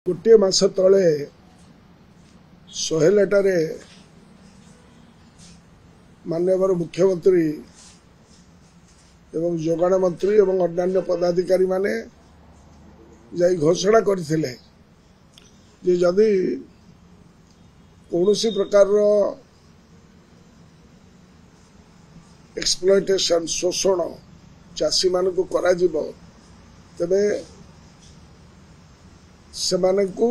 गोटे मास तले सोहेलटारे माननीय मुख्यमंत्री एवं जोगाण मंत्री एवं अन्य पदाधिकारी माने जाई घोषणा करथिले जे जदि कौनसी प्रकार एक्सप्लॉयटेशन शोषण चाषी मान को करा जिवो तबे सेमाने को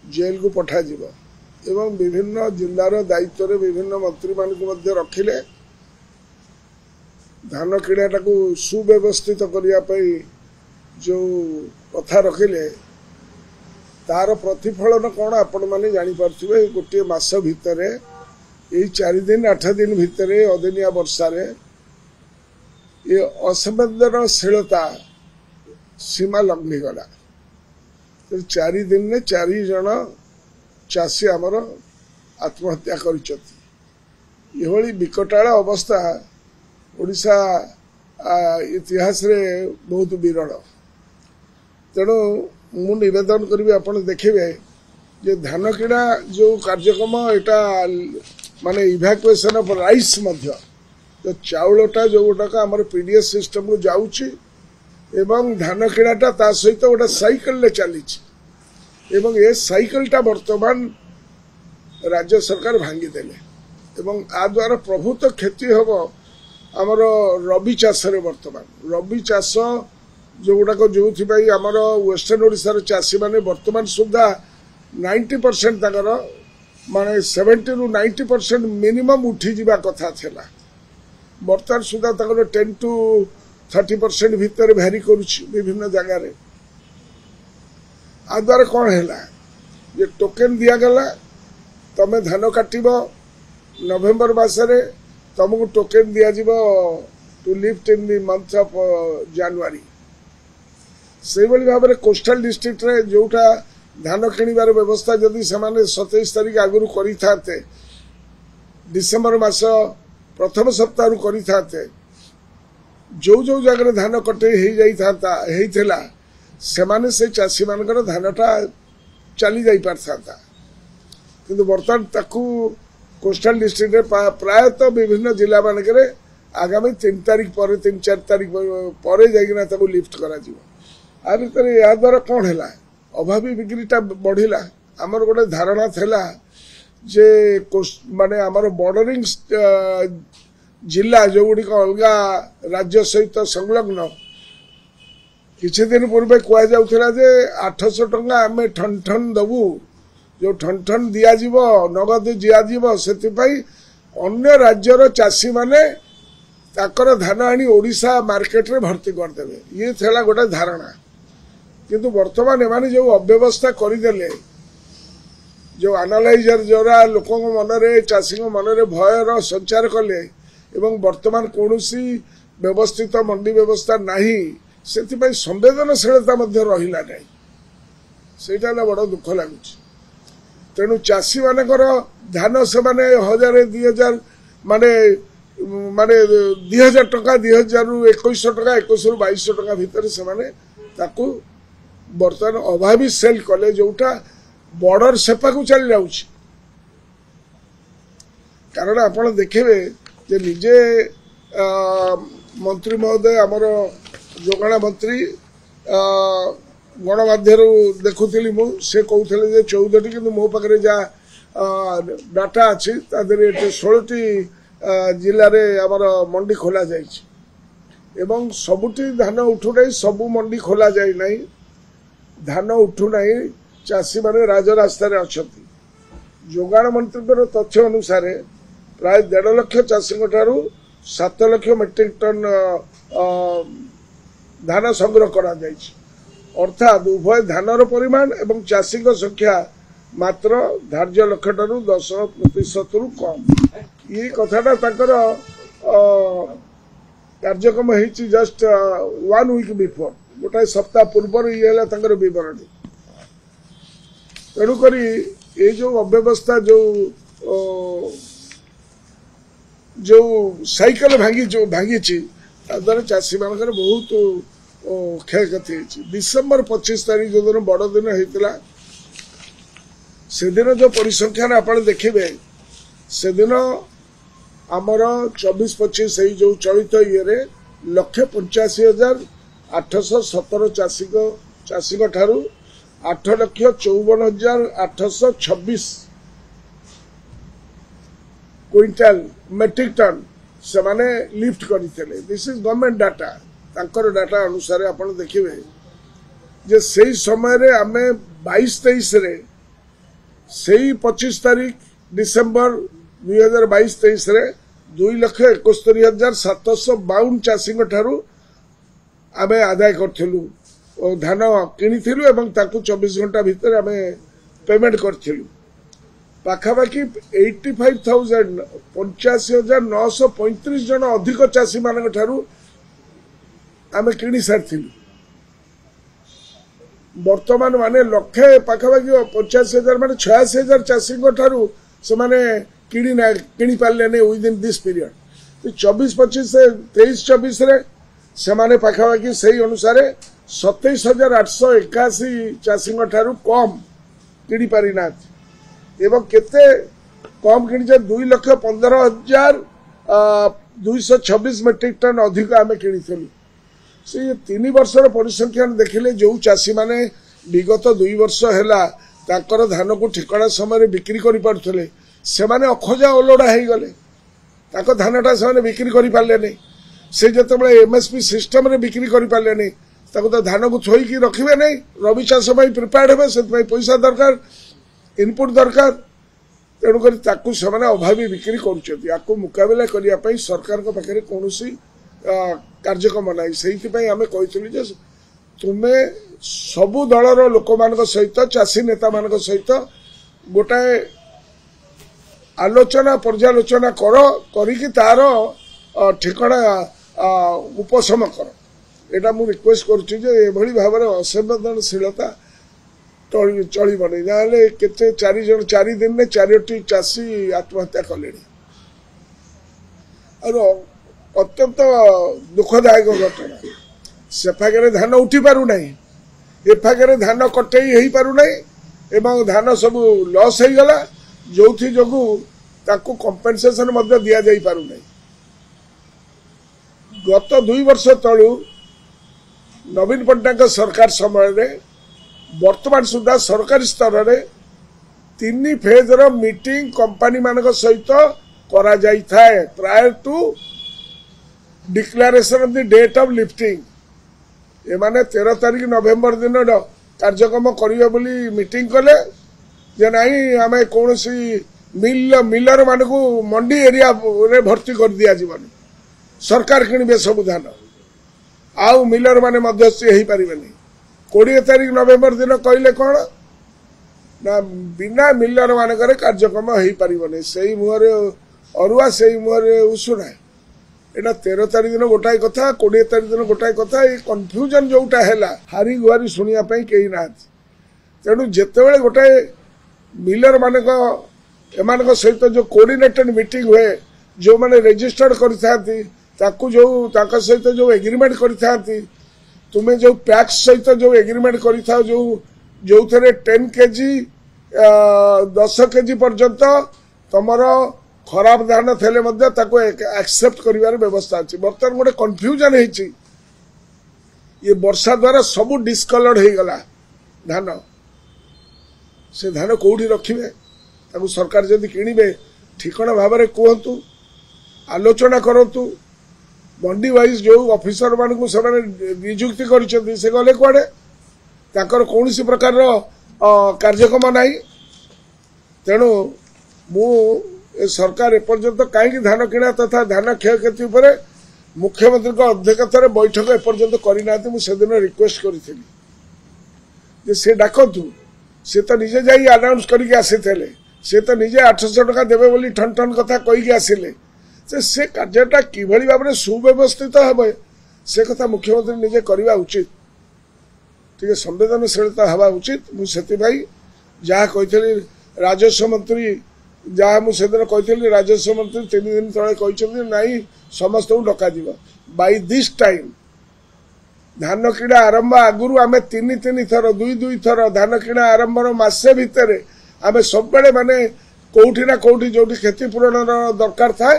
जेल को पठा जिवो एवं विभिन्न जिल्लार दायित्व रे विभिन्न मंत्री मान को मध्य रखिले धान किणाटा को सुव्यवस्थित करिया पई जो कथा रखिले तार प्रतिफलन कौन आपण माने जानी पारथिबे। गोटे मास भितरे यही 4 दिन 8 दिन भितरे अदिनिया वर्षा रे ये असंवेदनशीलता सीमा लंघी गला। 4 दिन में 4 जन चाषी आमर आत्महत्या करिसथि। एभली विकटाळ अवस्था ओडिशा इतिहास रे बहुत विरल। तेणु मु निवेदन करी आपण देखिबे जे धान किणा जो कार्यक्रम एटा माने इवैक्यूएशन ऑफ राइस मध्य तो चाउलटा जो गोटाक आमर पीडीएस सिस्टम को जाउची एवं धान किणाटा ता सहित गोटे साइकिल ले चलीची एवं ए साइकिलटा वर्तमान राज्य सरकार भांगी देले एवं आ द्वारा प्रभुत क्षति होबो आमर रबी चाष रे। वर्तमान रबी चाष जो गुड़ाक जो आमर वेस्टर्न ओडिशा चाषी माने वर्तमान सुधा 90% तकर माने 70 रु 90% मिनिमम उठी जिबा कथा थिला। वर्तमान सुधा तकर 10 to 30% भीतर भेरी करूछि विभिन्न जगह रे। आ द्वारा कौन है ये टोकेन दिया गला तमे धान काटिबो नवेम्बर मासरे तुमको टोकेन दिया जिवो to lift in the month of January. से भाव में कोस्टल डिस्ट्रिक्ट रे जोटा धान किणवार व्यवस्था जदि से 27 तारीख आगुरी करते डिसेम्बर मास प्रथम सप्ताह करते जो जो जगह धान कटे होता सेमाने से चाषी मानकर धानटा चली जाई पारता किंतु बर्तमान ताकू कोस्टल डिस्ट्रिक्ट रे प्रायतः विभिन्न जिला मानकरे आगामी 3 तारीख पर 3-4 तारीख पर जाइना ताकू लिफ्ट करा जिवो। आ भीतर या द्वारा कौन है अभावी बिक्रीटा बढ़िला। आमर गोटे धारणा थिला जे माने आमर बॉर्डरिंग जिला जो गुड़ी अलगा राज्य सहित संलग्न किछि दिन पूर्व कह जाउथिला जे 800 टंका आमे ठन ठन दबु जो ठन ठन दिया जीवो नगद दिया जीवो सेति पई अन्य राज्यर चाषी माने ताकर धान आनी ओडिशा मार्केट रे भर्ती कर देबे ये थेला गोटे धारणा। किंतु वर्तमान एमाने जो अव्यवस्था करिदेले जो एनालाइजर जोरा लोकों मनरे चाषी मनरे भयर संचार कले एवं वर्तमान कोनोसी व्यवस्थित मंडी व्यवस्था नाही सेति पई संवेदनशीलता मध्य रहिला नै सेटा बड़ दुख लागुछि। तेणु चाषी मानकर धान से माने 1000-2000 माने माने 2000 टका 2000 रु 2100 टका 2100 रु 2200 टका भीतर से माने ताकू बर्तमान अभावी सेल कले जोटा बॉर्डर सेपा को चली जाउछि। कारण आपण देखिबे जे निजे मंत्री महोदय आमर जोगाण मंत्री गणमाध्यम देखुली से कहते जे 14टी कि मो पाखे जहाँ डाटा अच्छी 16टी जिले में आमर मंडी खोल जाइए सबुठी धान उठुना सबू मंडी खोल जाए ना धान उठुना चाषी माने राजरास्ता अच्छा। जोगाण मंत्री तथ्य अनुसार प्राय 1.5 लाख चाषी ठारू 7 लाख मेट्रिक टन धान संग्रह करा जाइए अर्थात उभय धानर परिमाण एवं चाषी संख्या मात्र धार्य लक्ष्य ठारू 10% रु कम। ये कथाटा ताकर कार्यक्रम होइछि जस्ट 1 वीक बिफोर गोटे सप्ताह पूर्व ये बरणी। तेणुक ये जो अव्यवस्था जो साइकिल भांगी द्वारा चाषी मान बहुत क्षय क्षति। डिसेम्बर 25 तारीख जो दिन बड़ दिन होता से दिन जो परिसंख्यान आप देखिए से दिन आमर 24-25 जो चलित ये 1,85,817 चाषी ठारू 8,54,826 क्विंटाल मेट्रिक टन से माने लिफ्ट करते। दिस इज गवर्नमेंट डाटा तांकर डाटा अनुसार आप देखिए जे से समय रे आमे 22-23 रे से 25 तारीख डिसेम्बर 2022-23 रे 2,71,752 चाषी ठारू आमे आदाय करथिलु और धान किनिथिलु एवं ताकू 24 घंटा भितर आमे पेमेंट करथिलु। पाखापाखि 85,935 जन अधिक चाषी मान ठारू आमे किनि सारथिलु। वर्तमान माने लक्षे पाखापाखि 85,000 माने 86,000 चाषी ठारू से माने किनि पारले ने विदिन दिस पीरियड। 24-25 से 23-24 रे से माने पाखापाखि सही अनुसार 27,881 चाषी ठारू कम किनि पारि ना एवं केते कम किनि 2,15,226 मेट्रिक टन अधिक आमे किनिथिलु। से 3 वर्षर परिसंख्यान देखिले जो चाषी माने विगत 2 वर्ष हैला ताकर धान को ठिकाना समय बिक्री करि पारथले से माने अखोजा ओलोडा हे गले ताको धानटा से माने बिक्री करि पारले नै। से जतबे एमएसपी सिस्टम रे बिक्री करि पारले नै ताको तो धान को छोई की रखिबे नै रबी चाष पई प्रिपेयर्ड हेबे से पैसा दरकार इनपुट दरकार तेणुक से अभावी बिक्री कर मुकाबला करने सरकार पाखे कौन कार्यक्रम ना से आम कही तुम्हें सबु दलर लोक मान सहित चाषी नेता मान सहित गोटाए आलोचना पर्यालोचना करी तार ठिकाना उपशम कर एटा मु रिक्वेस्ट करुच्ची भाव में असंवेदनशीलता चलिबन ना केते 4 दिन में 4टी चाषी आत्महत्या कले अत्यंत दुखदायक घटना। से फागे धान उठी पारु नहीं ए फागे धान कटई हो पारु नहीं एवं धान सब लॉस हो गला जो जोगु ताकू कंपेनसेशन मध्य दिया जाई पारु नहीं। गत 2 वर्ष तलू नवीन पट्टनायक सरकार समय रे वर्तमान सुधा सरकारी स्तर में 3 फेज मीटिंग कंपनी मान सहित करा जाई थाए prior to declaration of the date of lifting. ए माने 13 तारीख नवेम्बर दिन कार्यक्रम करिवे बोली मीटिंग कले जे नहीं आमे कोनोसी मिलर मान को मंडी एरिया रे भर्ती कर दिया जीवन सरकार किनिबे सब धान आउ मिलर माने मध्यस्थी हेई परिबेनी। 20 तारीख नवेम्बर दिन कहले कौन ना बिना मिलर मानक कार्यक्रम हो पारे से मुहर अरुआ से मुहर उषुना एटा 13 तारीख दिन गोटाए कथा 20 तारीख दिन गोटाए कथा ये कन्फ्यूजन जोटा है हारी गुहारी शुणा कहीं ना तेणु जितेबाला गोटाए मिलर मानक एमान सहित जो कोऑर्डिनेटेड मीटिंग हुए जो मैंने रजिस्टर्ड करता जो सहित जो एग्रीमेंट करता तुम्हें जो पैक्स सहित जो एग्रीमेंट करता जो जो थे 10 केजी 10 केजी पर्यंत तुमर खराब धान थे एक्सेप्ट कर व्यवस्था अच्छी। बर्तमान गोटे कन्फ्यूजन होती ये वर्षा द्वारा सब डिस्कलर्ड हो गला धान से धान कौटी रखिए सरकार जदि किणवे ठिकाना भाव में कहतु आलोचना करूँ मंडी वाइज जो ऑफिसर मान को नियुक्ति करते से गले कुआडे कौन प्रकार कार्यक्रम ना तेणु मु सरकार एपर्यंत कहीं धान किणा तथा धान क्षयक्षति मुख्यमंत्री अध्यक्षतार बैठक एपर्यंत करना से दिन रिक्वेस्ट करी से डाकतु सी तो निजे जा अनाउंस करके आसीले से तो निजे 800 टका देवे बोली ठन ठन कथा कहीकि आसिले से कार्यटा कि भाव में सुव्यवस्थित हे से कथा मुख्यमंत्री निजे करवा उचित टे संवेदनशीलता हवा उचित। मुझे जहाँ कही राजस्व मंत्री जहाँ मुझे कही राजस्व मंत्री 3 दिन तले कहते नाई समस्त डक बाय दिस टाइम धान किणा आरंभ आगुरी आम 3 थर 2 थर धान किणा आरंभर मसे भितर आम सब माने कौटी ना कौटी जो क्षतिपूरण दरकार थाए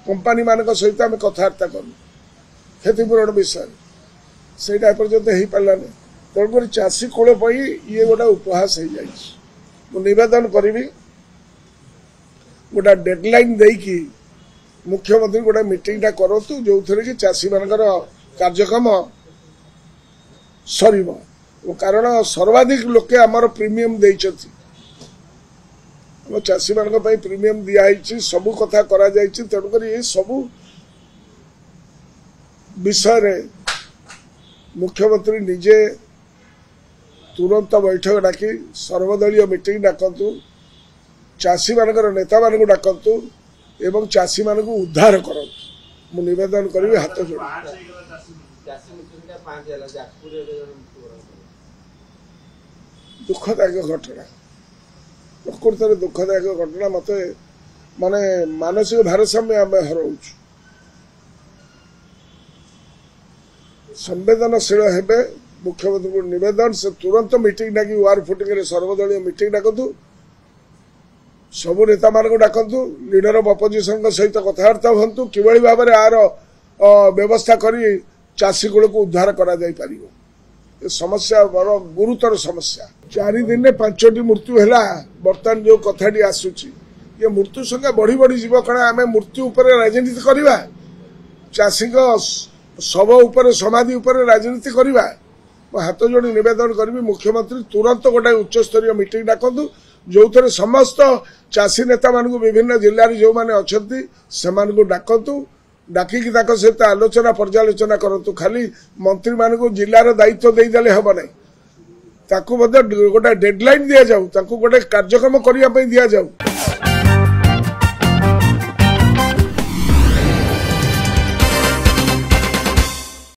कंपानी मान सहित आम कथबार्ता करूँ क्षतिपूरण विषय से पर्यंत हो पारानी तेणुक चाषी कूल ये गोटे उपहास हो जाए नवेदन करी गोटे डेडलाइन देकी मुख्यमंत्री गोटे मीटिंग करूँ जो थे कि चाषी मान कार्यक्रम सर कारण सर्वाधिक लोके आमर प्रीमियम देइछथि चाषी मान प्रीमियम दिखाई सबू कथा करा जायछि तेणुक ये सबू विषय मुख्यमंत्री निजे तुरंत बैठक डाकी सर्वदलीय मीटिंग डाकतु चाषी मान नेता मान डाकतु एवं चाषी मान उद्धार करतु मु निवेदन करी हाथ जोड़ दुखदायक घटना प्रकृत में दुखदायक घटना मत माने मानसिक भारसाम्य आम हराऊँ संवेदनशील हेबे मुख्यमंत्री को निवेदन से तुरंत मीटिंग डाकी वार फुटिंग सर्वदलीय मीटिंग डाकतु सबू नेता मान डाकतु लीडर ऑफ अपोजिशन सहित कथबार्ता हूँ कि भाव में आर व्यवस्था करी चाषी कूल को उद्धार करा जाई पारिबो ये समस्या बड़ गुरुतर समस्या 4 दिन में 5टी मृत्यु है बर्तमान जो कथाटी आसूची ये मृत्यु संख्या बढ़ी बढ़ी जीव कारण आम मृत्यु उपर राजनीति करवा चाषी शव उपर समाधि उपर राजनीति करवा हाथ जोड़ी निवेदन करी मुख्यमंत्री तुरंत गोटे उच्चस्तरीय मीटिंग डाकतु जो थे समस्त चाषी नेता मान विभिन्न जिले जो मैंने अच्छा से डाकतु डाकिकी सहित आलोचना पर्यालोचना करतु खाली मंत्री मान जिलार दायित्व देदेले हम ना गोटे डेडलाइन दि जाऊ गोटे कार्यक्रम करने दि जाऊ।